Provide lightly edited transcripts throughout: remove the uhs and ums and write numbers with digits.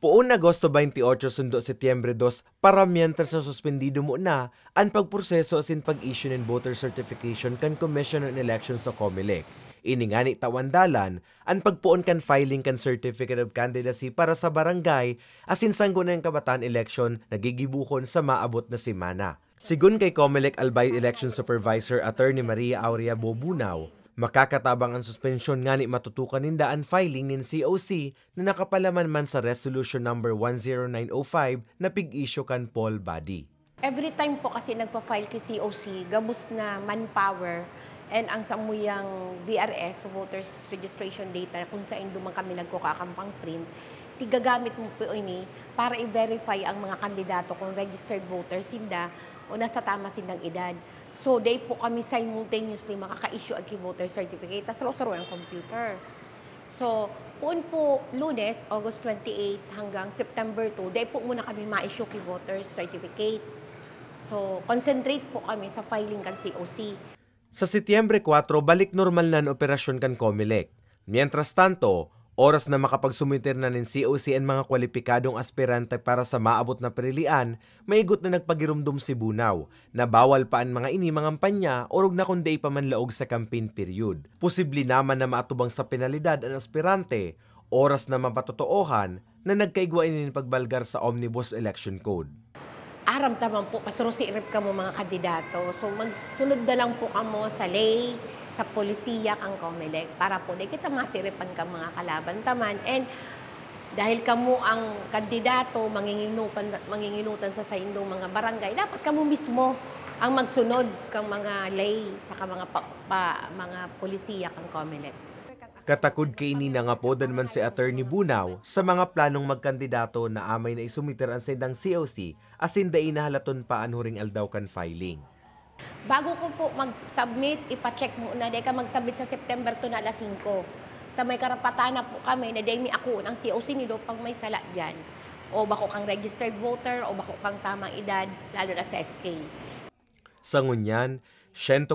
Poon Agosto 28 sundo Setyembre 2 para mientras sa suspendido mo na ang pagproseso asin pag-issue ng voter certification kan Commission on Elections sa COMELEC. Iningani tawandalan ang pagpuon kan filing kan Certificate of Candidacy para sa barangay asin sanggo na yung kabataan election nagigibuhon sa maabot na semana. Sigun kay COMELEC Albay Election Supervisor Attorney Maria Aurea Bobunaw, makakatabang ang suspensyon nga ni matutukan ninda ang filing nin COC na nakapalaman man sa Resolution number 10905 na pig-issue kan poll body. Every time po kasi nagpa-file kay COC, gabos na manpower and ang samuyang VRS, Voters Registration Data, kung saan duman kami nagkukakampang print, tigagamit mo po ini para i-verify ang mga kandidato kung registered voters sinda o nasa tama sindang edad. So, day po kami simultaneously makaka-issue ang voter certificate. Tapos saro-saro ang computer. So, poon po Lunes, August 28 hanggang September 2, day po muna kami ma-issue voter certificate. So, concentrate po kami sa filing kan COC. Sa Setyembre 4, balik normal na ang operasyon kan COMELEC. Mientras tanto, oras na makapagsumiter na ng COC ang mga kwalipikadong aspirante para sa maabot na perilian, maigot na nagpagirumdum si Bunaw na bawal pa ang mga ini mga kampanya o rog na kundi pa man laog sa campaign period. Posible naman na maatubang sa penalidad ang aspirante, oras na mapatotoohan na nagkaigwain ng pagbalgar sa Omnibus Election Code. Aram taman po, pasuro si irip ka mo mga kandidato. So, magsunod na lang po kamo sa lay, sa polisiya kang COMELEC para po di kita masiripan ka mga kalaban taman. And dahil kamo ang kandidato, manginginutan sa indong mga barangay, dapat kamo mismo ang magsunod kang mga lay tsaka mga polisiya kang COMELEC. Katakod kay ini na nga po man si Attorney Bunaw sa mga planong magkandidato na amay na isumiter ang sendang COC asin da inahalaton pa ang huring aldaw kan filing. Bago ko po mag-submit, ipa-check muna. Dahil ka mag-submit sa September 2 na alas 5. May karapatan na po kami na dahil may ako ng COC nido pag may sala dyan. O bako kang registered voter, o bako kang tamang edad, lalo na sa SK. Sa ngunyan, 100%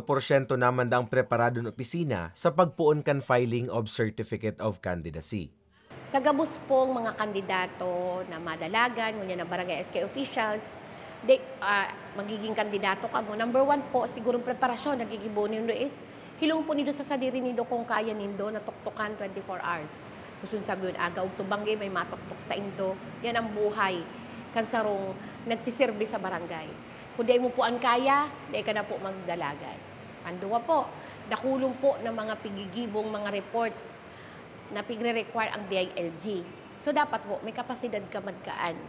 naman daang preparado ng opisina sa pagpuon kan filing of Certificate of Candidacy. Sa gabos pong mga kandidato na madalagan, ngunyan na barangay SK officials, magiging kandidato ka mo. Number 1 po, sigurong preparasyon, nagigibo nindo is, hilong po nido sa sadiri nindo kung kaya nindo na tuktukan 24 hours. Gusto sabi yun, agaw tubanggay, may matuktok sa indo. Yan ang buhay. Kansarong nagsisirbi sa barangay. Kung di mo po ang kaya, di ka na po magdalagan. Panduwa po, nakulong po ng mga pigigibong mga reports na pigre-require ang DILG. So dapat po, may kapasidad ka magkaan.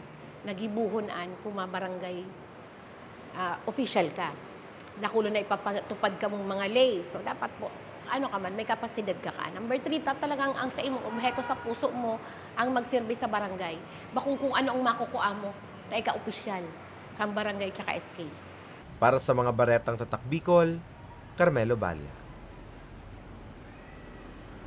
Nagibuhonan kung mabarangay official ka. Nakulo na ipapatupad ka mong mga lay. So, dapat po, may kapasidad ka ka. Number 3, talagang ang sa imong obheto sa puso mo ang magserbi sa barangay. Bakung kung ano ang makukuha mo, na ika-opisyal, kang barangay tsaka SK. Para sa mga baretang tatak Bicol, Carmelo Balia.